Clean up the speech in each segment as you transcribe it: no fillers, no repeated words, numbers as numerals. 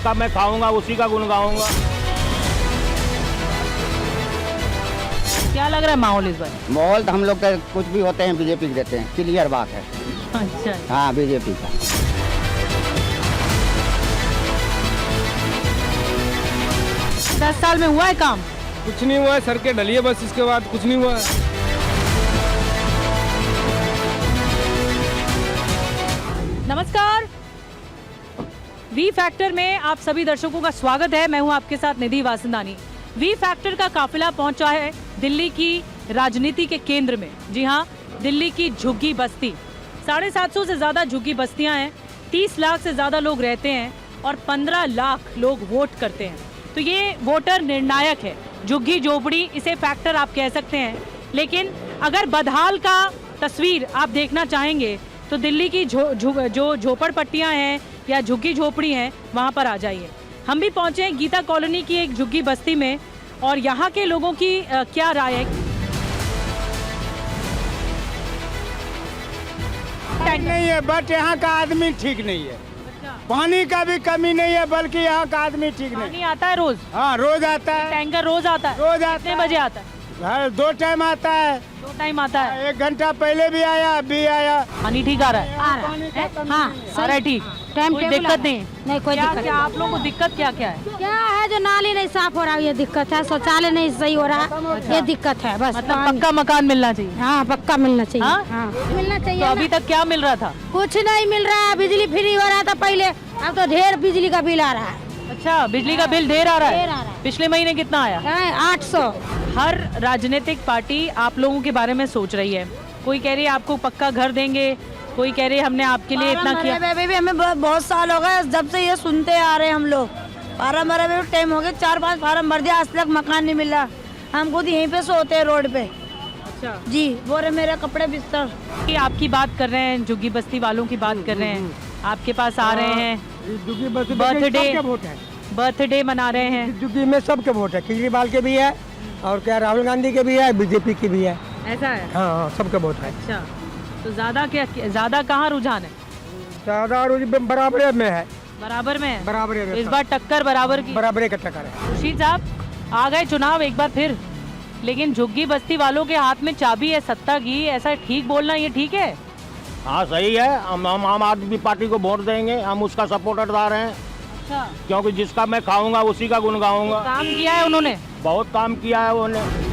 जिसका मैं खाऊंगा उसी का गुण गाऊंगा। क्या लग रहा है माहौल इस बार? माहौल तो हम लोग के कुछ भी होते हैं बीजेपी के देते हैं, क्लियर बात है। अच्छा, हाँ, बीजेपी का। 10 साल में हुआ है काम? कुछ नहीं हुआ है, सड़कें ढली है बस, इसके बाद कुछ नहीं हुआ है। नमस्कार, वी फैक्टर में आप सभी दर्शकों का स्वागत है। मैं हूं आपके साथ निधि वासंदानी। वी फैक्टर का काफिला पहुंचा है दिल्ली की राजनीति के केंद्र में। जी हां, दिल्ली की झुग्गी बस्ती। 750 से ज्यादा झुग्गी बस्तियां हैं, 30 लाख से ज्यादा लोग रहते हैं और 15 लाख लोग वोट करते हैं। तो ये वोटर निर्णायक है। झुग्गी झोपड़ी, इसे फैक्टर आप कह सकते हैं। लेकिन अगर बदहाल का तस्वीर आप देखना चाहेंगे तो दिल्ली की जो झोपड़पट्टियां हैं या झुग्गी झोपड़ी हैं, वहाँ पर आ जाइए। हम भी पहुँचे हैं गीता कॉलोनी की एक झुग्गी बस्ती में और यहाँ के लोगों की क्या राय है। नहीं है, बट यहाँ का आदमी ठीक नहीं है। पानी का भी कमी नहीं है, बल्कि यहाँ का आदमी ठीक नहीं। पानी आता है रोज? हाँ, रोज आता है। टैंकर रोज आता है? रोज आता कितने है। बजे आता है? हर 2 टाइम आता है। 2 टाइम आता है। 1 घंटा पहले भी आया, अभी आया। पानी ठीक आ रहा है? हाँ, आ रहा है ठीक, टाइम कोई टेबल दिक्कत नहीं? नहीं, कोई क्या दिक्कत क्या आप लोगों को दिक्कत क्या क्या है? क्या है, जो नाली नहीं साफ हो रहा है, ये दिक्कत है। शौचालय नहीं सही हो रहा, ये दिक्कत है बस। मतलब पक्का मकान मिलना चाहिए। हाँ, पक्का मिलना चाहिए। हाँ? हाँ, मिलना चाहिए तो अभी ना। तक क्या मिल रहा था? कुछ नहीं मिल रहा है। बिजली फ्री हो रहा था पहले, अब तो ढेर बिजली का बिल आ रहा है। अच्छा, बिजली का बिल ढेर आ रहा ढेर आ है? रहा है। पिछले महीने कितना आया? 800। हर राजनीतिक पार्टी आप लोगों के बारे में सोच रही है। कोई कह रही है आपको पक्का घर देंगे, कोई कह रही है हमने आपके लिए इतना किया। बेबी हमें बहुत साल हो गए जब से ये सुनते आ रहे हैं हम लोग। फार्म भरे हुए टाइम हो गए, 4-5 फार्म भर दिया, आज तक मकान नहीं मिला। हम खुद यहीं पे सोते हैं रोड पे। अच्छा जी, वो रहे मेरे कपड़े बिस्तर। कि आपकी बात कर रहे हैं, झुग्गी बस्ती वालों की बात कर रहे हैं, आपके पास आ रहे हैं, बर्थडे मना रहे हैं। झुग्गी में सबके वोट है, केजरीवाल के भी है और क्या राहुल गांधी के भी है, बीजेपी की भी है। ऐसा है? हाँ, सबके वोट है। अच्छा, तो ज्यादा कहाँ रुझान है? ज्यादा बराबर में है। बराबर में है? बराबर तो इस बार टक्कर बराबर की? बराबर का टक्कर है। खुर्शीद साहब, आ गए चुनाव एक बार फिर, लेकिन झुग्गी बस्ती वालों के हाथ में चाबी है सत्ता की, ऐसा ठीक बोलना ये ठीक है? हाँ सही है, हम आम आदमी पार्टी को वोट देंगे, हम उसका सपोर्टरदार हैं। अच्छा, क्योंकि जिसका मैं खाऊंगा उसी का गुण गाऊंगा। काम किया है उन्होंने? बहुत काम किया है उन्होंने।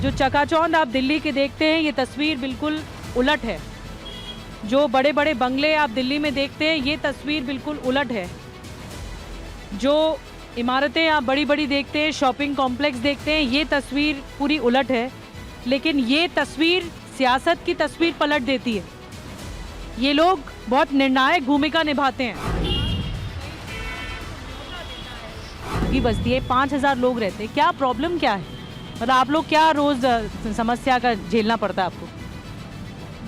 जो चकाचौंध आप दिल्ली के देखते हैं, ये तस्वीर बिल्कुल उलट है। जो बड़े बड़े बंगले आप दिल्ली में देखते हैं, ये तस्वीर बिल्कुल उलट है। जो इमारतें आप बड़ी बड़ी देखते हैं, शॉपिंग कॉम्प्लेक्स देखते हैं, ये तस्वीर पूरी उलट है। लेकिन ये तस्वीर सियासत की तस्वीर पलट देती है। ये लोग बहुत निर्णायक भूमिका निभाते हैं। की बस्ती है, 5000 लोग रहते हैं। क्या प्रॉब्लम क्या है? मतलब आप लोग क्या रोज समस्या का झेलना पड़ता है आपको?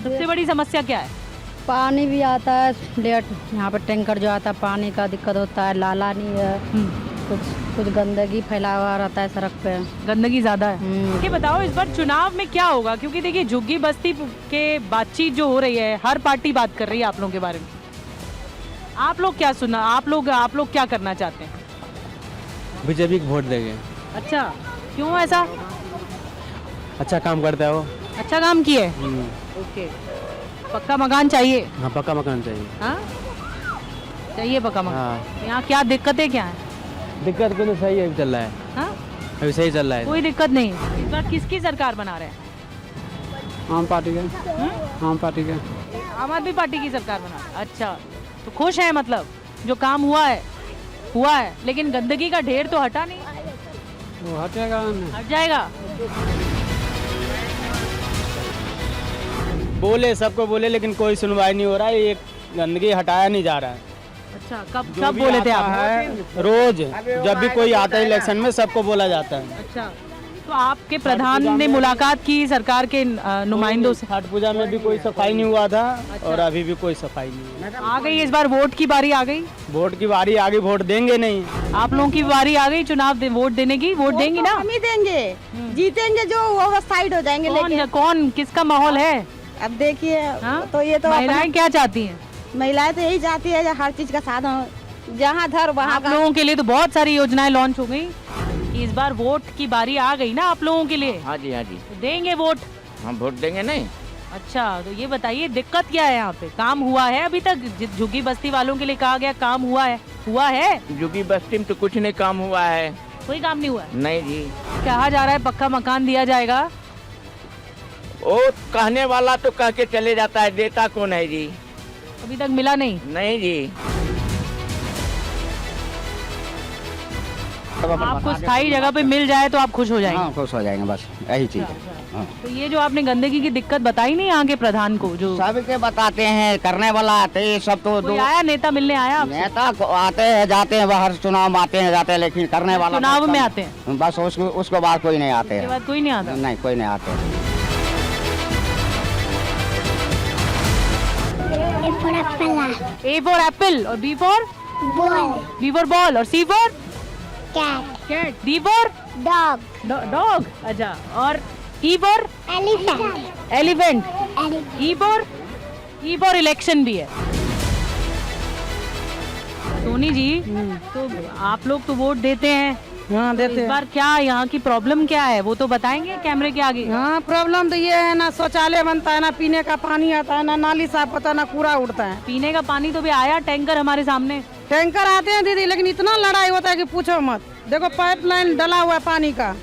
सबसे बड़ी समस्या क्या है? पानी भी आता है लेट, यहाँ पर टैंकर जो आता है पानी का दिक्कत होता है। लाला नहीं है, कुछ गंदगी फैला हुआ रहता है सड़क पे, गंदगी ज्यादा है। ये बताओ इस बार चुनाव में क्या होगा? क्योंकि देखिए झुग्गी बस्ती के बातचीत जो हो रही है, हर पार्टी बात कर रही है आप लोगों के बारे में। आप लोग क्या सुना, आप लोग क्या करना चाहते हैं? बीजेपी को वोट देंगे। अच्छा, क्यों ऐसा? अच्छा काम करता है वो। अच्छा काम किए? ओके, पक्का मकान चाहिए? हाँ, पक्का मकान चाहिए। हाँ, चाहिए पक्का मकान। हाँ। यहाँ क्या दिक्कतें क्या हैं? दिक्कत को तो सही है, अभी चल रहा है। हाँ? अभी सही चल रहा है। कोई दिक्कत नहीं है। इस बार किसकी सरकार बना रहे हैं? आम पार्टी के। आम पार्टी के। आम आदमी पार्टी की सरकार बना रहे हैं। अच्छा, तो खुश है, मतलब जो काम हुआ है, लेकिन गंदगी का ढेर तो हटा नहीं। वो हटेगा, हट जाएगा। बोले सबको बोले, लेकिन कोई सुनवाई नहीं हो रहा है। ये गंदगी हटाया नहीं जा रहा है। अच्छा, कब बोले थे आप? रोज जब भी कोई आता है इलेक्शन में, सबको बोला जाता है। अच्छा, तो आपके प्रधान ने मुलाकात की सरकार के नुमाइंदों से? छठ पूजा में भी कोई सफाई नहीं हुआ था। और अभी भी कोई सफाई नहीं है। आ गई इस बार वोट की बारी आ गई? वोट की बारी आ गई, वोट देंगे नहीं। आप लोगों की बारी आ गई चुनाव वोट देने की? वोट देंगी ना? हम ही देंगे, जीतेंगे जो वो साइड हो जाएंगे। लेकिन कौन किसका माहौल है? अब देखिए, हाँ? तो ये तो महिलाएं क्या चाहती हैं? महिलाएं तो यही चाहती है हर चीज का साधन जहाँ धर वहाँ आप लोगों के लिए तो बहुत सारी योजनाएं लॉन्च हो गई। इस बार वोट की बारी आ गई ना आप लोगों के लिए, हाँ जी, हाँ जी, तो देंगे वोट। हम वोट देंगे नहीं। अच्छा, तो ये बताइए दिक्कत क्या है यहाँ पे? काम हुआ है अभी तक? झुग्गी बस्ती वालों के लिए कहा गया काम हुआ है, हुआ है? झुग्गी बस्ती में तो कुछ नहीं काम हुआ है। कोई काम नहीं हुआ है? नहीं जी, कहा जा रहा है पक्का मकान दिया जाएगा। वो कहने वाला तो कह के चले जाता है, देता कौन है जी? अभी तक मिला नहीं। नहीं जी। आपको स्थायी जगह पे मिल जाए तो आप खुश हो जाएंगे? हाँ, खुश हो जाएंगे, बस यही चीज है। हाँ। तो ये जो आपने गंदगी की दिक्कत बताई नहीं यहाँ के प्रधान को, जो सबके बताते हैं, करने वाला आते हैं, सब तो कोई आया नेता मिलने आया आपसे? नेता आते हैं जाते हैं, हर चुनाव में आते हैं जाते हैं, लेकिन करने वाला चुनाव में आते हैं, बस उसको बाद कोई नहीं आते उसके हैं। बाद कोई नहीं आता। नहीं, कोई नहीं आते। A for apple और B for B for ball और C for cat, D for dog, अच्छा, और E for elephant, E for election भी है। सोनी जी, तो आप लोग तो वोट देते हैं, हाँ देते इस बार क्या यहाँ की प्रॉब्लम क्या है वो तो बताएंगे कैमरे के आगे। हाँ प्रॉब्लम तो ये है ना, शौचालय बनता है ना, पीने का पानी आता है ना, नाली साफ होता है ना, कूड़ा उड़ता है। पीने का पानी तो भी आया टैंकर हमारे सामने। टैंकर आते हैं दीदी, लेकिन इतना लड़ाई होता है कि पूछो मत। देखो पाइपलाइन डला हुआ है पानी का,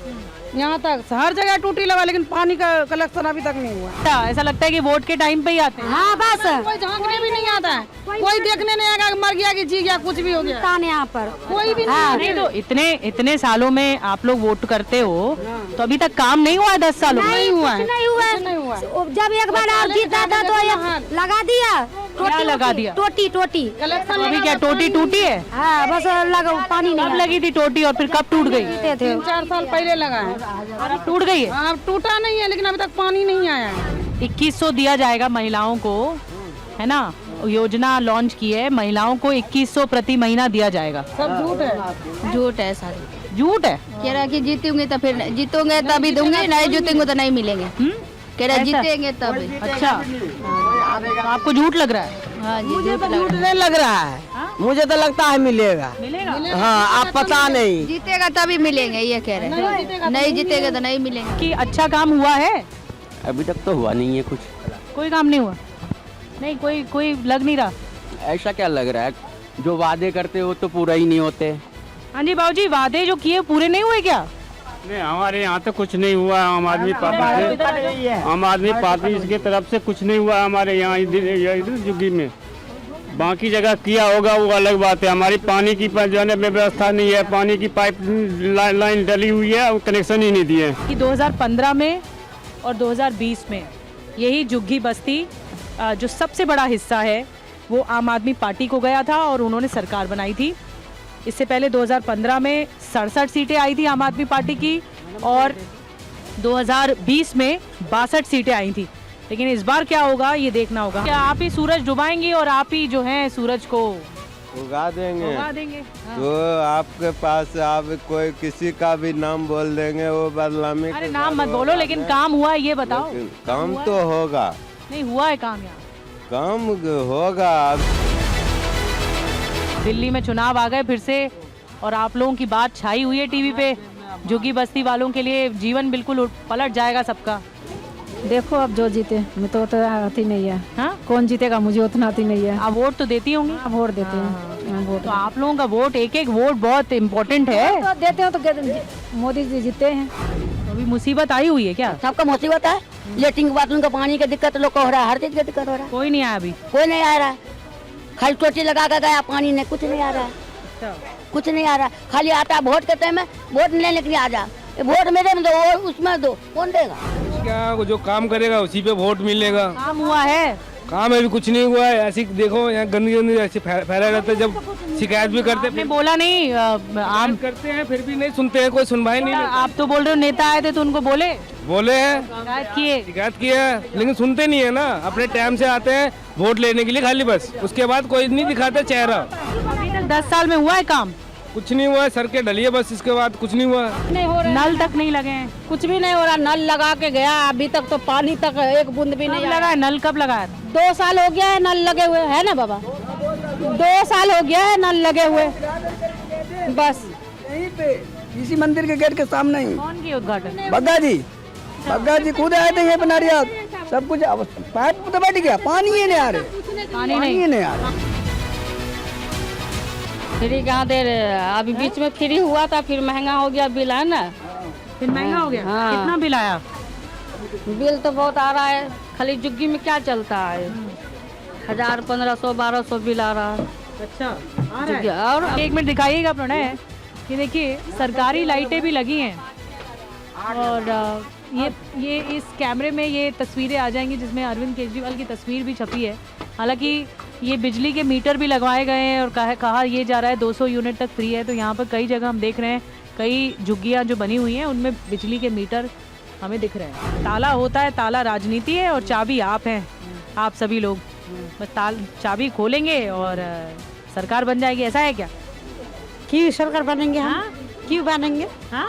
यहाँ तक हर जगह टूटी लगा, लेकिन पानी का कलेक्शन अभी तक नहीं हुआ। अच्छा, ऐसा लगता है कि वोट के टाइम पे ही आते हैं। हाँ बस, कोई झांकने भी नहीं आता है, कोई देखने नहीं आएगा, मर गया कि जी गया, कुछ भी हो गया यहाँ पर कोई भी नहीं तो इतने सालों में आप लोग वोट करते हो, तो अभी तक काम नहीं हुआ है 10 सालों में? नहीं हुआ है, नहीं हुआ। जब एक बार आप जीता था तो ये लगा दिया, क्या लगा दिया? टोटी तो अभी क्या टोटी टूटी है? हाँ बस लगा, पानी कब लगी थी टोटी और फिर कब टूट गई? 3-4 साल पहले लगा है। और अब टूट गई है? हाँ, अब टूटा नहीं है, लेकिन अभी तक पानी नहीं आया है। 2100 दिया जाएगा महिलाओं को, है ना? योजना लॉन्च की है, महिलाओं को 2100 प्रति महीना दिया जाएगा। सब झूठ है सारी, झूठ है। कह रहा है कि जीतूंगे तो फिर जीतूंगे तभी दूंगी, नहीं जीतेंगे तो नहीं मिलेंगे। कह रहा है जीतेंगे तभी। अच्छा, तो आपको झूठ लग रहा है? हाँ जी, मुझे तो झूठ नहीं लग रहा है, मुझे तो लगता है मिलेगा। मिलेगा? हाँ, आप पता नहीं। जीतेगा तभी मिलेंगे, ये कह रहे हैं। नहीं जीतेगा तो नहीं मिलेंगे। कि अच्छा काम हुआ है? अभी तक तो हुआ नहीं है कुछ। कोई काम नहीं हुआ? नहीं, कोई लग नहीं रहा। ऐसा क्या लग रहा है? जो वादे करते हो तो पूरा ही नहीं होते। हाँ जी बाबूजी, वादे जो किए पूरे नहीं हुए क्या? नहीं, हमारे यहाँ तो कुछ नहीं हुआ। आम आदमी पार्टी इसकी तरफ से कुछ नहीं हुआ हमारे यहाँ इधर झुग्गी में। बाकी जगह किया होगा वो अलग बात है। हमारी पानी की जो है व्यवस्था नहीं है, पानी की पाइप लाइन डली हुई है, वो कनेक्शन ही नहीं दिए। कि 2015 में और 2020 में यही झुग्गी बस्ती जो सबसे बड़ा हिस्सा है वो आम आदमी पार्टी को गया था और उन्होंने सरकार बनाई थी। इससे पहले 2015 में 67 सीटें आई थी आम आदमी पार्टी की और 2020 में 62 सीटें आई थी। लेकिन इस बार क्या होगा ये देखना होगा। क्या आप ही सूरज डुबाएंगे और आप ही जो है सूरज को उगा देंगे? हाँ। तो आपके पास आप कोई किसी का भी नाम बोल देंगे, वो बदनामी। अरे नाम मत बोलो, लेकिन काम हुआ है ये बताओ। काम तो होगा। नहीं हुआ है काम यहाँ? काम होगा। दिल्ली में चुनाव आ गए फिर से और आप लोगों की बात छाई हुई है टीवी पे। झुग्गी बस्ती वालों के लिए जीवन बिल्कुल पलट जाएगा सबका। देखो अब जो जीते, मैं तो आती नहीं है। हाँ, कौन जीतेगा मुझे उतना आती नहीं है। आप वोट तो देती होंगी? वोट देते हैं, वोट तो आप लोगों का वोट, एक एक वोट बहुत इम्पोर्टेंट है। तो देते हो तो मोदी जी जीते हैं। तो अभी मुसीबत आई हुई है क्या? सबका मुसीबत है, लेटरिन बाथरूम का पानी का दिक्कत लोग को हो रहा है, हर चीज का दिक्कत हो रहा है। कोई नहीं आया अभी? कोई नहीं आ रहा है, खाली टोटी लगा कर गया, पानी नहीं, कुछ नहीं आ रहा है, कुछ नहीं आ रहा। खाली आता है वोट के टाइम में, वोट लेने के लिए आ जा, वोट मेरे में दो, उसमें दो, कौन देगा? क्या जो काम करेगा उसी पे वोट मिलेगा। काम हुआ है? काम अभी कुछ नहीं हुआ है। ऐसी देखो यहाँ गंदगी ऐसे फैला रहता है। जब शिकायत भी करते आपने बोला नहीं आम करते हैं फिर भी नहीं सुनते हैं, कोई सुनवाई नहीं। आप तो बोल रहे हो नेता आए थे तो उनको बोले हैं शिकायत किए है, लेकिन सुनते नहीं है ना। अपने टाइम से आते हैं वोट लेने के लिए खाली, बस उसके बाद कोई नहीं दिखाता चेहरा। अभी तक 10 साल में हुआ है काम? कुछ नहीं हुआ है, सड़कें डली है बस, इसके बाद कुछ नहीं हुआ। नहीं हो रहा, नल तक नहीं लगे हैं? कुछ भी नहीं हो रहा। नल लगा के गया, अभी तक तो पानी तक एक बूंद भी नहीं लगा है। नल कब लगाया? 2 साल हो गया है नल लगे हुए, है ना बाबा? 2 साल हो गया है नल लगे हुए, बस यहीं पे इसी मंदिर के गेट के सामने ही। कौन की उद्घाटन? बग्गा जी खुद आए थे ये बना रिया, सब कुछ पाइप तो बैठ गया, पानी ही नहीं आ रहे, पानी ही नहीं आ रहा। फ्री कहाँ दे रहे हैं? अभी बीच में फ्री हुआ था, फिर महंगा हो गया बिल, है ना? फिर महंगा हो गया। हाँ। कितना बिल आया? बिल तो बहुत आ रहा है, खाली जुग्गी में क्या चलता है, 1000, 1500, 1200 बिल आ रहा है। अच्छा आ रहा है। और एक मिनट दिखाइएगा प्रणय, ये देखिए सरकारी लाइटें भी लगी हैं और ये इस कैमरे में ये तस्वीरें आ जाएंगी जिसमें अरविंद केजरीवाल की तस्वीर भी छपी है। हालांकि ये बिजली के मीटर भी लगवाए गए हैं और कहा ये जा रहा है 200 यूनिट तक फ्री है। तो यहाँ पर कई जगह हम देख रहे हैं, कई झुग्गियाँ जो बनी हुई हैं उनमें बिजली के मीटर हमें दिख रहे हैं। ताला होता है, ताला राजनीति है और चाबी आप हैं, आप सभी लोग बस चाबी खोलेंगे और सरकार बन जाएगी, ऐसा है क्या? क्यों सरकार बनेंगे हम? क्यों बनेंगे? हाँ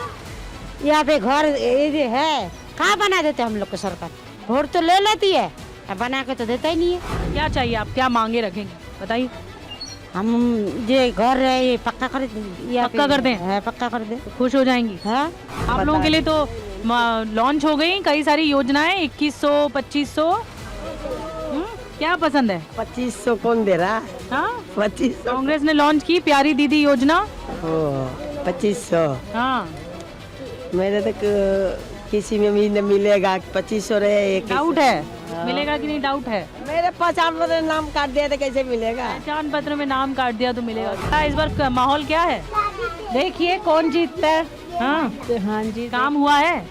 यहाँ पे घर ये है, कहाँ बना देते हम लोग को सरकार? वोट तो ले लेती है, बना के तो देता ही नहीं है। क्या चाहिए आप, क्या मांगे रखेंगे बताइए? हम ये घर है ये पक्का कर पक्का कर दें? है, पक्का कर दें, खुश हो जाएंगी। हाँ? आप लोगों के लिए तो लॉन्च हो गई कई सारी योजनाएं, 2100, 2500। क्या पसंद है? 2500 कौन दे रहा? हाँ 2500 कांग्रेस ने लॉन्च की प्यारी दीदी योजना। 2500 हाँ मेरे तक किसी में भी नहीं मिलेगा, 2500 रहे। डाउट है मिलेगा कि नहीं? डाउट है। मेरे पहचान पत्र नाम काट दिया तो कैसे मिलेगा? पहचान पत्र में नाम काट दिया तो मिलेगा। इस बार माहौल क्या है? देखिए कौन जीतता है। हाँ हाँ जी, काम हुआ है?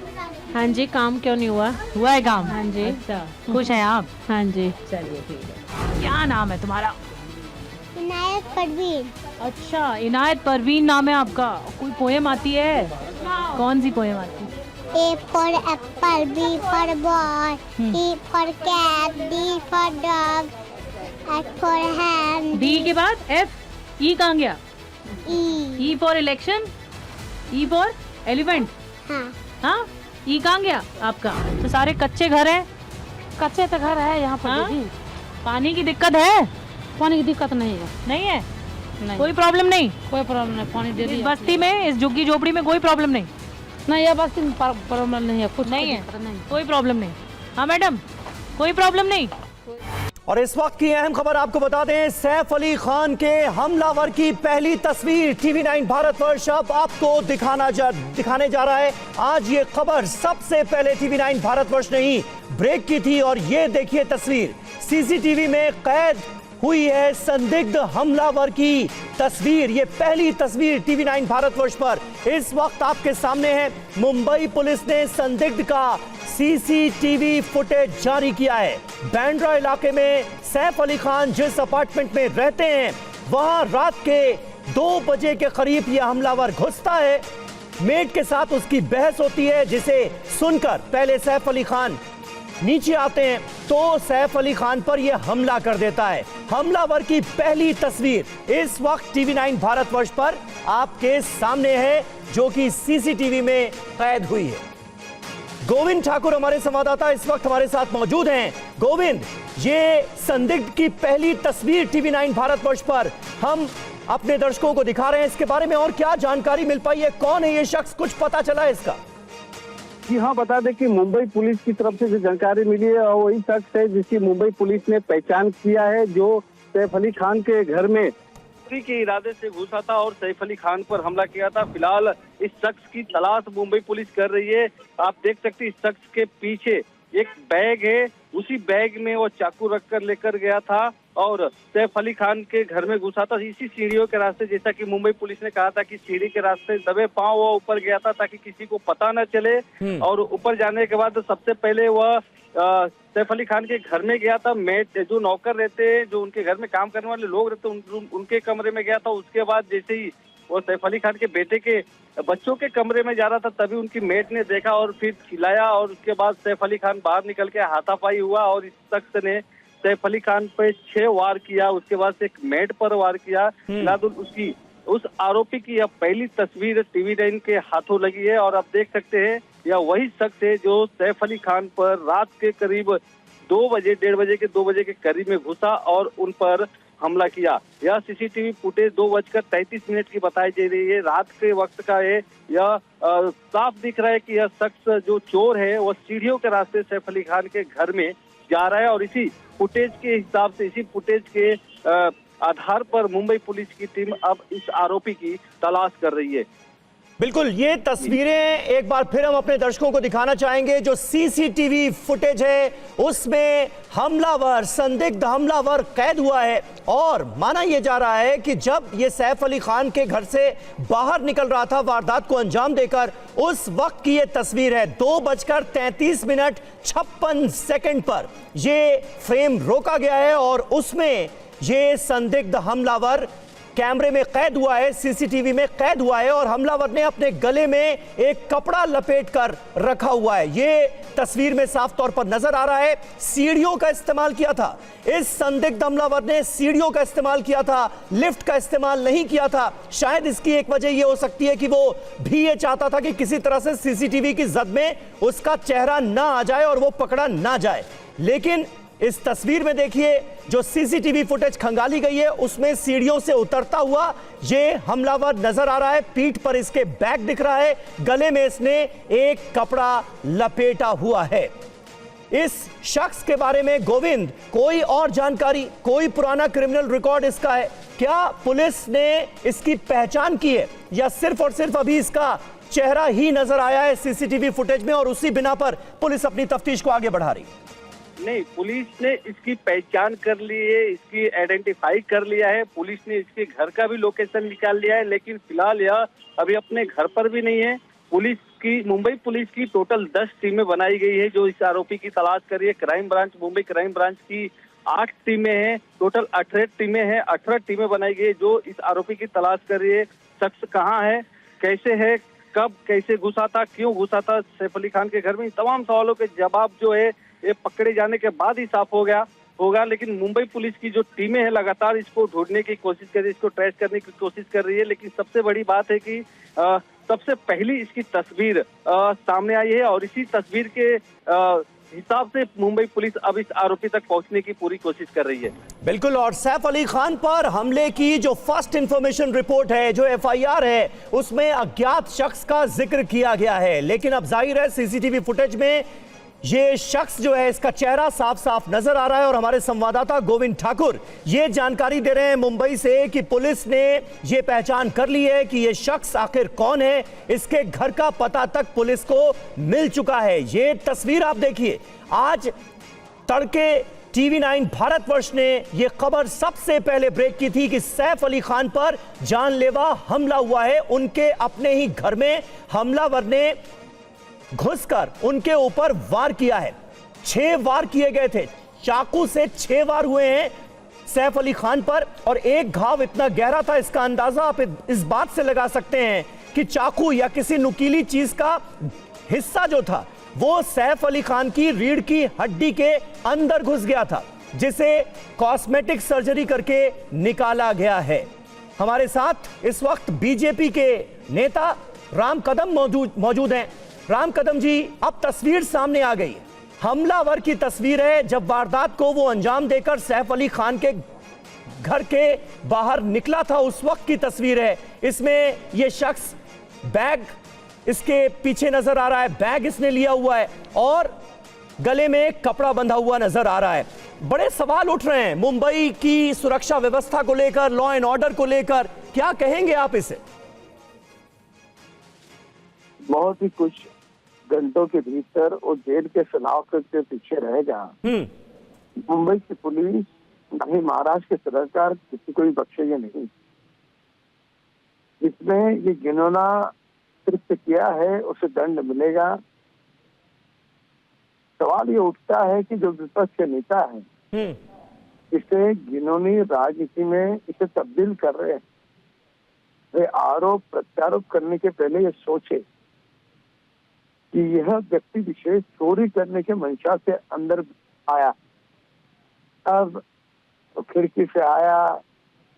हाँ जी, काम क्यों नहीं हुआ? हुआ है काम। हाँ जी। अच्छा खुश हैं आप? हाँ जी। चलिए ठीक है। क्या नाम है तुम्हारा? इनायत परवीन। अच्छा इनायत परवीन नाम है आपका। कोई पोएम आती है? कौन सी पोएम आती है? A for apple, B for boy, C for cat, D for dog, H for hand, D के बाद एफ, ई कहाँ गया? E। E for election, E for elephant. हाँ हाँ ई कहाँ गया आपका? तो सारे कच्चे घर हैं। कच्चे तो घर है यहाँ पर। हाँ? दीदी पानी की दिक्कत है? पानी की दिक्कत नहीं है। नहीं है? नहीं, कोई प्रॉब्लम नहीं? कोई प्रॉब्लम नहीं, पानी दे इस दी। बस्ती में, इस झुग्गी झोपड़ी में कोई प्रॉब्लम नहीं? नहीं, ये बस्ती में प्रॉब्लम नहीं है, कुछ नहीं है? नहीं। कोई प्रॉब्लम नहीं। हाँ मैडम कोई प्रॉब्लम नहीं? और इस वक्त की अहम खबर आपको बता दें, सैफ अली खान के हमलावर की पहली तस्वीर TV9 भारतवर्ष अब आपको दिखाने जा रहा है। आज ये खबर सबसे पहले TV9 भारतवर्ष ने ही ब्रेक की थी और ये देखिए तस्वीर, CCTV में कैद हुई है संदिग्ध हमलावर की तस्वीर। ये पहली तस्वीर TV9 भारतवर्ष पर इस वक्त आपके सामने है। मुंबई पुलिस ने संदिग्ध का CCTV फुटेज जारी किया है। बैंड्रा इलाके में सैफ अली खान जिस अपार्टमेंट में रहते हैं वहां रात के 2 बजे के करीब यह हमलावर घुसता है। मेट के साथ उसकी बहस होती है जिसे सुनकर पहले सैफ अली खान नीचे आते हैं तो सैफ अली खान पर यह हमला कर देता है। हमलावर की पहली तस्वीर इस वक्त TV9 भारतवर्ष पर आपके सामने है जो कि CCTV में कैद हुई है। गोविंद ठाकुर हमारे संवाददाता इस वक्त हमारे साथ मौजूद हैं। गोविंद, ये संदिग्ध की पहली तस्वीर TV9 भारतवर्ष पर हम अपने दर्शकों को दिखा रहे हैं, इसके बारे में और क्या जानकारी मिल पाई है? कौन है ये शख्स, कुछ पता चला है इसका? जी हाँ, बता दें कि मुंबई पुलिस की तरफ से जो जानकारी मिली है और वही शख्स है जिसकी मुंबई पुलिस ने पहचान किया है, जो सैफ अली खान के घर में चोरी के इरादे से घुसा था और सैफ अली खान पर हमला किया था। फिलहाल इस शख्स की तलाश मुंबई पुलिस कर रही है। आप देख सकते हैं इस शख्स के पीछे एक बैग है, उसी बैग में वो चाकू रखकर लेकर गया था और सैफ अली खान के घर में घुसा था इसी सीढ़ियों के रास्ते। जैसा कि मुंबई पुलिस ने कहा था कि सीढ़ी के रास्ते दबे पांव वो ऊपर गया था ताकि किसी को पता न चले। और ऊपर जाने के बाद सबसे पहले वह सैफ अली खान के घर में गया था। मेट जो नौकर रहते हैं, जो उनके घर में काम करने वाले लोग रहते हैं, उनके कमरे में गया था। उसके बाद जैसे ही वो सैफ अली खान के बेटे के बच्चों के कमरे में जा रहा था तभी उनकी मेट ने देखा और फिर चिल्लाया और उसके बाद सैफ अली खान बाहर निकल के हाथापाई हुआ और इस शख्स ने सैफ अली खान पे 6 वार किया। उसके बाद एक मेट पर वार किया। फिलहाल उस आरोपी की यह पहली तस्वीर TV9 के हाथों लगी है और आप देख सकते हैं यह वही शख्स है जो सैफ अली खान पर रात के करीब 2 बजे 1:30 बजे के करीब में घुसा और उन पर हमला किया। यह सीसीटीवी फुटेज 2:33 की बताई जा रही है। रात के वक्त का है। यह साफ दिख रहा है कि यह शख्स जो चोर है वह सीढ़ियों के रास्ते सैफ अली खान के घर में जा रहा है और इसी फुटेज के हिसाब से, इसी फुटेज के आधार पर मुंबई पुलिस की टीम अब इस आरोपी की तलाश कर रही है। बिल्कुल, ये तस्वीरें एक बार फिर हम अपने दर्शकों को दिखाना चाहेंगे। जो सीसीटीवी फुटेज है उसमें हमलावर, संदिग्ध हमलावर कैद हुआ है और माना यह जा रहा है कि जब ये सैफ अली खान के घर से बाहर निकल रहा था वारदात को अंजाम देकर, उस वक्त की ये तस्वीर है। 2:33 पर ये फ्रेम रोका गया है और उसमें ये संदिग्ध हमलावर कैमरे में कैद हुआ है, सीसीटीवी में कैद हुआ है और हमलावर ने अपने गले में एक कपड़ा लपेट कर रखा हुआ है। ये तस्वीर में साफ तौर पर नजर आ रहा है। सीढ़ियों का इस्तेमाल किया था इस संदिग्ध हमलावर ने, सीढ़ियों का इस्तेमाल किया था, लिफ्ट का इस्तेमाल नहीं किया था। शायद इसकी एक वजह यह हो सकती है कि वो भी ये चाहता था कि किसी तरह से सीसीटीवी की जद में उसका चेहरा ना आ जाए और वो पकड़ा ना जाए। लेकिन इस तस्वीर में देखिए जो सीसीटीवी फुटेज खंगाली गई है उसमें सीढ़ियों से उतरता हुआ ये हमलावर नजर आ रहा है। पीठ पर इसके बैग दिख रहा है, गले में इसने एक कपड़ा लपेटा हुआ है। इस शख्स के बारे में गोविंद कोई और जानकारी, कोई पुराना क्रिमिनल रिकॉर्ड इसका है क्या? पुलिस ने इसकी पहचान की है या सिर्फ और सिर्फ अभी इसका चेहरा ही नजर आया है सीसीटीवी फुटेज में और उसी बिना पर पुलिस अपनी तफ्तीश को आगे बढ़ा रही? नहीं, पुलिस ने इसकी पहचान कर ली है, इसकी आइडेंटिफाई कर लिया है। पुलिस ने इसके घर का भी लोकेशन निकाल लिया है, लेकिन फिलहाल यह अभी अपने घर पर भी नहीं है। पुलिस की, मुंबई पुलिस की टोटल 10 टीमें बनाई गई है जो इस आरोपी की तलाश कर रही है। Crime branch, Mumbai crime branch की 8 टीमें हैं, टोटल 18 टीमें हैं। 18 टीमें बनाई गई है जो इस आरोपी की तलाश कर रही है। शख्स कहाँ है, कैसे है, कब कैसे घुसा था, क्यों घुसा था सैफ अली खान के घर में, तमाम सवालों के जवाब जो है ये पकड़े जाने के बाद ही साफ होगा। लेकिन मुंबई पुलिस की जो टीमें हैं लगातार इसको ढूंढने की कोशिश कर रही है, इसको ट्रेस करने की कोशिश कर रही है। लेकिन सबसे बड़ी बात है कि सबसे पहली इसकी तस्वीर सामने आई है और इसी तस्वीर के हिसाब से मुंबई पुलिस अब इस आरोपी तक पहुंचने की पूरी कोशिश कर रही है। बिल्कुल, और सैफ अली खान पर हमले की जो फर्स्ट इंफॉर्मेशन रिपोर्ट है, जो एफआईआर है, उसमें अज्ञात शख्स का जिक्र किया गया है। लेकिन अब जाहिर है सीसीटीवी फुटेज में ये शख्स जो है इसका चेहरा साफ साफ नजर आ रहा है और हमारे संवाददाता गोविंद ठाकुर ये जानकारी दे रहे हैं मुंबई से कि पुलिस ने ये पहचान कर ली है कि ये शख्स आखिर कौन है। इसके घर का पता तक पुलिस को मिल चुका है। ये तस्वीर आप देखिए, आज तड़के TV9 भारतवर्ष ने यह खबर सबसे पहले ब्रेक की थी कि सैफ अली खान पर जानलेवा हमला हुआ है। उनके अपने ही घर में हमलावर ने घुसकर उनके ऊपर वार किया है। 6 वार किए गए थे, चाकू से 6 वार हुए हैं सैफ अली खान पर और एक घाव इतना गहरा था, इसका अंदाजा आप इस बात से लगा सकते हैं कि चाकू या किसी नुकीली चीज का हिस्सा जो था वो सैफ अली खान की रीढ़ की हड्डी के अंदर घुस गया था, जिसे कॉस्मेटिक सर्जरी करके निकाला गया है। हमारे साथ इस वक्त बीजेपी के नेता राम कदम मौजूद हैं। राम कदम जी, अब तस्वीर सामने आ गई, हमलावर की तस्वीर है जब वारदात को वो अंजाम देकर सैफ अली खान के घर के बाहर निकला था, उस वक्त की तस्वीर है। इसमें ये शख्स बैग इसके पीछे नजर आ रहा है, बैग इसने लिया हुआ है और गले में कपड़ा बंधा हुआ नजर आ रहा है। बड़े सवाल उठ रहे हैं मुंबई की सुरक्षा व्यवस्था को लेकर, लॉ एंड ऑर्डर को लेकर, क्या कहेंगे आप इसे? बहुत ही कुछ घंटों के भीतर वो जेल के सलाखों के पीछे रहेगा। मुंबई की पुलिस, नहीं महाराष्ट्र की सरकार किसी को भी बख्शेगी नहीं। इसमें ये घिनौना कृत्य किया है उसे दंड मिलेगा। सवाल ये उठता है कि जो विपक्ष के नेता है इसे घिनौनी राजनीति में इसे तब्दील कर रहे हैं। वे आरोप प्रत्यारोप करने के पहले ये सोचे कि यह व्यक्ति विशेष चोरी करने के मंशा से अंदर आया, अब खिड़की से आया,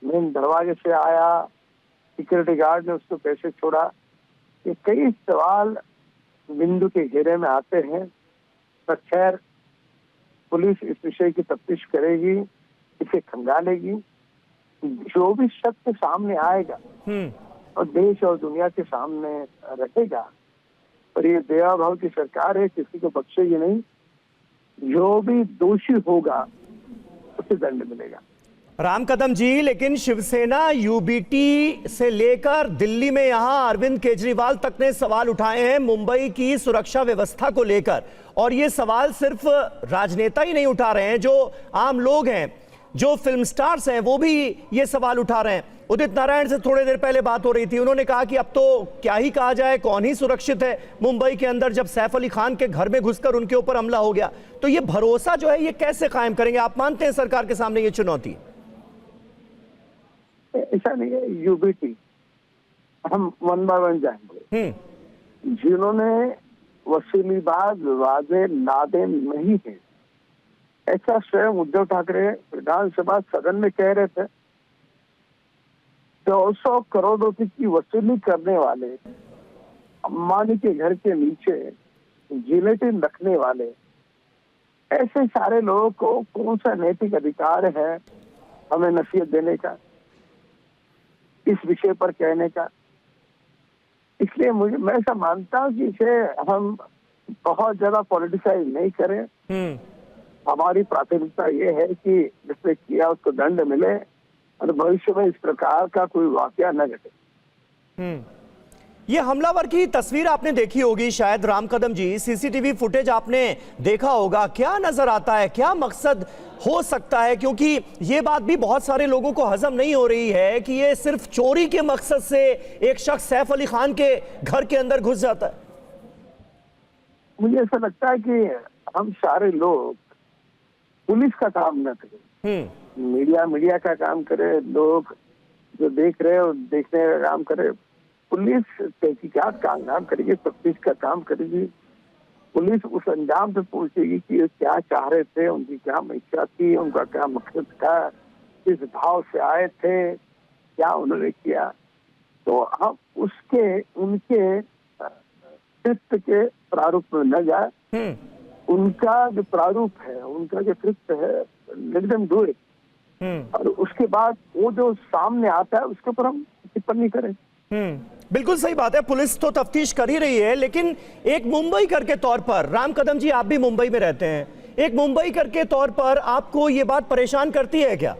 मेन दरवाजे से आया, सिक्योरिटी गार्ड ने उसको कैसे छोड़ा, ये कई सवाल बिंदु के घेरे में आते हैं। पर खैर पुलिस इस विषय की तफ्तीश करेगी, इसे खंगालेगी जो भी सत्य सामने आएगा और देश और दुनिया के सामने रखेगा, और ये दया भाव की सरकार है, किसी को बख्शेगी नहीं। जो भी दोषी होगा उसे दंड मिलेगा। राम कदम जी, लेकिन शिवसेना यूबीटी से लेकर दिल्ली में यहां अरविंद केजरीवाल तक ने सवाल उठाए हैं मुंबई की सुरक्षा व्यवस्था को लेकर, और ये सवाल सिर्फ राजनेता ही नहीं उठा रहे हैं, जो आम लोग हैं, जो फिल्म स्टार्स हैं, वो भी ये सवाल उठा रहे हैं। उदित नारायण से थोड़ी देर पहले बात हो रही थी, उन्होंने कहा कि अब तो क्या ही कहा जाए, कौन ही सुरक्षित है मुंबई के अंदर, जब सैफ अली खान के घर में घुसकर उनके ऊपर हमला हो गया। तो ये भरोसा जो है ये कैसे कायम करेंगे? आप मानते हैं सरकार के सामने ये चुनौती? ऐसा नहीं है, यूबीटी हम 1 by 1 जाएंगे। जिन्होंने वसूलीबाज वादे लादे नहीं है, ऐसा स्वयं उद्धव ठाकरे विधानसभा सदन में कह रहे थे। 200 करोड़ रुपए की वसूली करने वाले, अंबानी के घर के नीचे जिलेटिन रखने वाले, ऐसे सारे लोगों को कौन सा नैतिक अधिकार है हमें नसीहत देने का, इस विषय पर कहने का? इसलिए मैं ऐसा मानता हूँ कि इसे हम बहुत ज्यादा पॉलिटिसाइज नहीं करें। हमारी प्राथमिकता ये है कि जिसने किया उसको दंड मिले और भविष्य में इस प्रकार का कोई वाकया न घटे। ये हमलावर की तस्वीर आपने देखी होगी शायद राम कदम जी, सीसीटीवी फुटेज आपने देखा होगा। क्या नजर आता है, क्या मकसद हो सकता है? क्योंकि ये बात भी बहुत सारे लोगों को हजम नहीं हो रही है कि ये सिर्फ चोरी के मकसद से एक शख्स सैफ अली खान के घर के अंदर घुस जाता है। मुझे ऐसा लगता है कि हम सारे लोग पुलिस का काम न करें, मीडिया का काम करे, लोग जो देख रहे हो देखने का काम करे। पुलिस तहकीकात का काम करेगी, तफ्तीश का काम करेगी। पुलिस उस अंजाम पे पहुंचेगी कि क्या चाह रहे थे, उनकी क्या इच्छा थी, उनका क्या मकसद था, किस भाव से आए थे, क्या उन्होंने किया। तो हम उसके उनके कृत्य के प्रारूप में न जाए, उनका जो प्रारूप है, उनका जो कृत्य है, लेट देम डू इट, और उसके बाद वो जो सामने आता है उसके ऊपर हम टिप्पणी करें। बिल्कुल सही बात है, पुलिस तो तफ्तीश कर ही रही है, लेकिन एक मुंबई कर के तौर पर, राम कदम जी आप भी मुंबई में रहते हैं, एक मुंबई कर के तौर पर आपको ये बात परेशान करती है क्या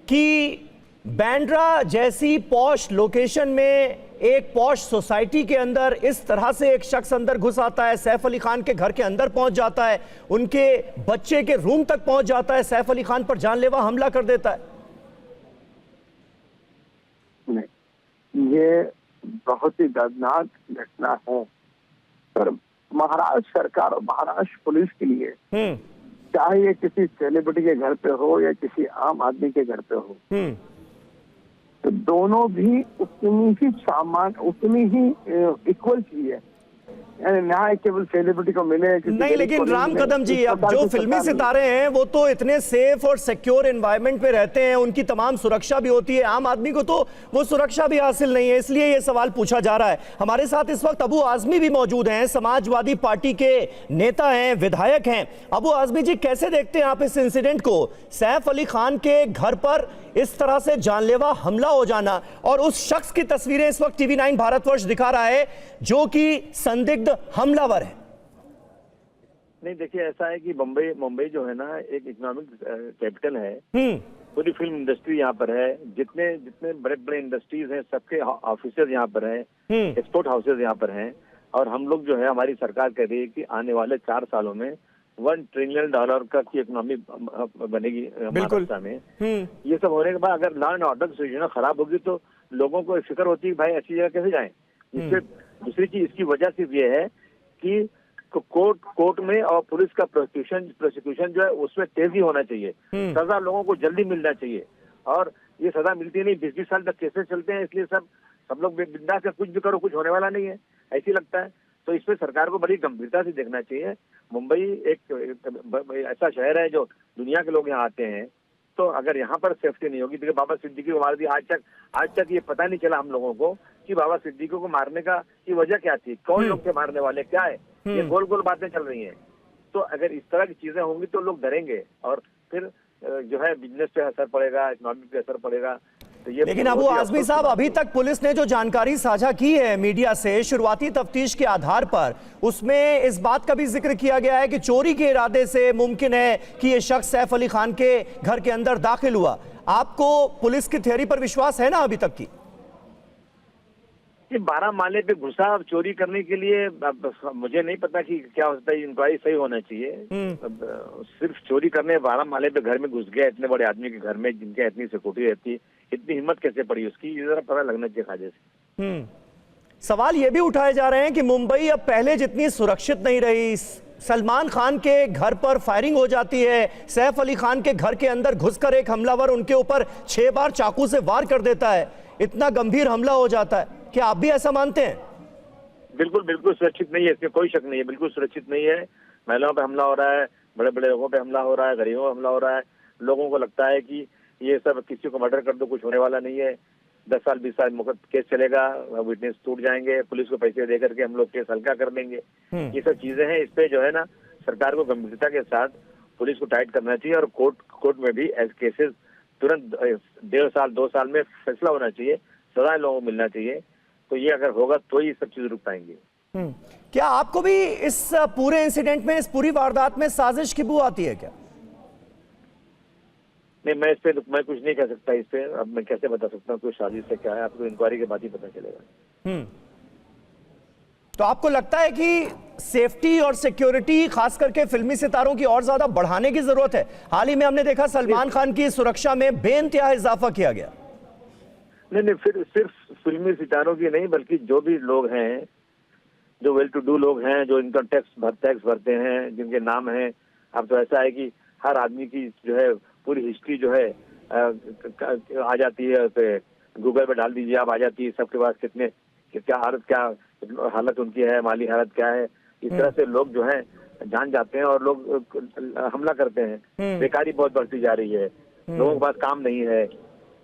कि बैंड्रा जैसी पॉश लोकेशन में, एक पॉश सोसाइटी के अंदर इस तरह से एक शख्स अंदर घुस आता है, सैफ अली खान के घर के अंदर पहुंच जाता है, उनके बच्चे के रूम तक पहुंच जाता है, सैफ अली खान पर जानलेवा हमला कर देता है? नहीं, ये बहुत ही दर्दनाक घटना है, पर महाराष्ट्र सरकार और महाराष्ट्र पुलिस के लिए, चाहे ये किसी सेलिब्रिटी के घर पे हो या किसी आम आदमी के घर पे हो, तो दोनों भी उतनी ही इक्वल चीज है। यानी न्याय केवल सेलिब्रिटी को मिले नहीं, लेकिन राम कदम जी, अब जो फिल्मी सितारे हैं वो तो इतने सेफ और सिक्योर एनवायरनमेंट में रहते हैं, उनकी तमाम सुरक्षा भी होती है, आम आदमी को तो वो सुरक्षा भी हासिल नहीं है, इसलिए ये सवाल पूछा जा रहा है। हमारे साथ इस वक्त अबू आजमी भी मौजूद हैं, समाजवादी पार्टी के नेता हैं, विधायक हैं। अबू आजमी जी, कैसे देखते हैं आप इस इंसिडेंट को? सैफ अली खान के घर पर इस तरह से जानलेवा हमला हो जाना, और उस शख्स की तस्वीरें इस वक्त टीवी 9 भारतवर्ष दिखा रहा है जो कि संदिग्ध हमलावर है। नहीं, देखिए ऐसा है कि मुंबई जो है ना एक इकोनॉमिक कैपिटल है, पूरी फिल्म इंडस्ट्री यहाँ पर है, जितने बड़े बड़े इंडस्ट्रीज हैं सबके ऑफिसर्स यहाँ पर हैं, एक्सपोर्ट हाउसेज यहाँ पर हैं, और हम लोग जो है, हमारी सरकार कह रही है कि आने वाले 4 सालों में $1 ट्रिलियन का की इकोनॉमी बनेगी महाराष्ट्र में। ये सब होने के बाद अगर लॉ एंड ऑर्डर सिचुएशन खराब होगी तो लोगों को फिक्र होती है भाई ऐसी जगह कैसे जाएं। इससे दूसरी चीज, इसकी वजह सिर्फ ये है कि कोर्ट में और पुलिस का प्रोसिक्यूशन जो है उसमें तेजी होना चाहिए, सजा लोगों को जल्दी मिलना चाहिए, और ये सजा मिलती नहीं, 20-20 साल तक केसेस चलते हैं, इसलिए सब लोग बिंदास से कुछ भी करो, कुछ होने वाला नहीं है, ऐसी लगता है। तो इसमें सरकार को बड़ी गंभीरता से देखना चाहिए। मुंबई एक ऐसा शहर है जो दुनिया के लोग यहाँ आते हैं, तो अगर यहाँ पर सेफ्टी नहीं होगी, देखिए बाबा सिद्दीकी को मार दिया, आज तक ये पता नहीं चला हम लोगों को कि बाबा सिद्दीकी को मारने की वजह क्या थी, कौन लोग थे मारने वाले, क्या है, ये गोल गोल बातें चल रही हैं। तो अगर इस तरह की चीजें होंगी तो लोग डरेंगे, और फिर जो है बिजनेस पे असर पड़ेगा, इकोनॉमी पे असर पड़ेगा, तो ये लेकिन अबू आजमी साहब, अभी तक पुलिस ने जो जानकारी साझा की है मीडिया से शुरुआती तफ्तीश के आधार पर, उसमें इस बात का भी जिक्र किया गया है कि चोरी के इरादे से मुमकिन है कि ये शख्स सैफ अली खान के घर के अंदर दाखिल हुआ। आपको पुलिस की थ्योरी पर विश्वास है ना अभी तक की? ये 12 माले पे घुसा अब चोरी करने के लिए, अब मुझे नहीं पता कि क्या होता है, इंक्वायरी सही होना चाहिए। अब सिर्फ चोरी करने 12 माले पे घर में घुस गया, इतने बड़े आदमी के घर में जिनके इतनी सिक्योरिटी रहती है, इतनी हिम्मत कैसे पड़ी उसकी, ये जरा पता लगना चाहिए खाजे से। सवाल ये भी उठाए जा रहे हैं कि मुंबई अब पहले जितनी सुरक्षित नहीं रही। सलमान खान के घर पर फायरिंग हो जाती है, सैफ अली खान के घर के अंदर घुसकर एक हमलावर उनके ऊपर 6 बार चाकू से वार कर देता है, इतना गंभीर हमला हो जाता है। क्या आप भी ऐसा मानते हैं? बिल्कुल बिल्कुल सुरक्षित नहीं है, इसमें कोई शक नहीं है, बिल्कुल सुरक्षित नहीं है। महिलाओं पे हमला हो रहा है, बड़े बड़े लोगों पे हमला हो रहा है, गरीबों पे हमला हो रहा है। लोगों को लगता है कि ये सब किसी को मर्डर कर दो, कुछ होने वाला नहीं है, 10 साल 20 साल केस चलेगा, विटनेस टूट जाएंगे, पुलिस को पैसे दे करके हम लोग केस हल्का कर देंगे। ये सब चीजें हैं, इस पे जो है ना सरकार को गंभीरता के साथ पुलिस को टाइट करना चाहिए और कोर्ट में भी ऐसे केसेस तुरंत 1.5 साल 2 साल में फैसला होना चाहिए, सजाएं लोगों को मिलना चाहिए। तो ये अगर होगा तो ये सब चीजें रुक पाएंगी। क्या आपको भी इस पूरे इंसिडेंट में, इस पूरी वारदात में साजिश की बू आती है क्या? नहीं, मैं इस पे मैं कुछ नहीं कह सकता इस पे। अब मैं कैसे बता सकता हूँ कोई साजिश से क्या है, आपको इंक्वायरी के बाद ही पता चलेगा। तो आपको लगता है कि सेफ्टी और सिक्योरिटी खास करके फिल्मी सितारों की और ज्यादा बढ़ाने की जरूरत है? हाल ही में हमने देखा सलमान खान की सुरक्षा में बेइंतहा इजाफा किया गया। नहीं, फिर सिर्फ फिल्मी सितारों की नहीं, बल्कि जो भी लोग हैं, जो वेल टू डू लोग हैं, जो इनकम टैक्स भरते हैं, जिनके नाम हैं। अब तो ऐसा है कि हर आदमी की जो है पूरी हिस्ट्री जो है आ जाती है, गूगल पे डाल दीजिए आप, आ जाती है सबके पास कितने क्या हालत उनकी है, माली हालत क्या है। इस तरह से लोग जो है जान जाते हैं और लोग हमला करते हैं। बेकारी बहुत बढ़ती जा रही है, लोगों के पास काम नहीं है,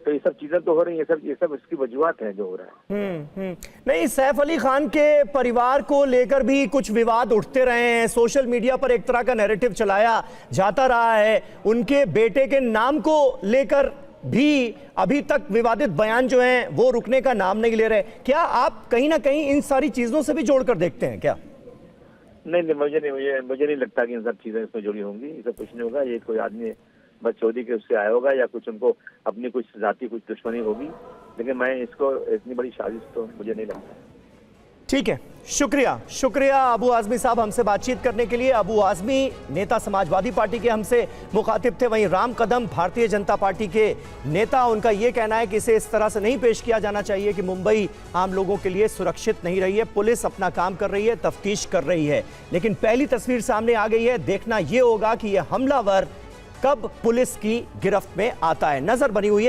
तो ये सब चीजें तो हो रही है, ये सब इसकी वजूहत है जो हो रहा है। नहीं, सैफ अली खान के परिवार को लेकर भी कुछ विवाद उठते रहे हैं, सोशल मीडिया पर एक तरह का नैरेटिव चलाया जाता रहा है, उनके बेटे के नाम को लेकर भी अभी तक विवादित बयान जो हैं वो रुकने का नाम नहीं ले रहे। क्या आप कहीं ना कहीं इन सारी चीजों से भी जोड़कर देखते हैं क्या? नहीं, मुझे नहीं लगता कि इन सब चीजें इसमें जुड़ी होंगी। ये सब कुछ नहीं होगा, ये कोई आदमी बदचौदी के उससे आया होगा या कुछ उनको अपनी कुछ जाति कुछ दुश्मनी होगी, लेकिन मैं इसको इतनी बड़ी साजिश तो मुझे नहीं लगता। ठीक है, शुक्रिया अबू आजमी साहब हमसे बातचीत करने के लिए। अबू आजमी नेता समाजवादी पार्टी के हमसे मुखातिब थे। वहीं राम कदम भारतीय जनता पार्टी के नेता, उनका यह कहना है कि इसे इस तरह से नहीं पेश किया जाना चाहिए कि मुंबई आम लोगों के लिए सुरक्षित नहीं रही है। पुलिस अपना काम कर रही है, तफ्तीश कर रही है, लेकिन पहली तस्वीर सामने आ गई है। देखना यह होगा कि यह हमलावर कब पुलिस की गिरफ्त में आता है। नजर बनी हुई है।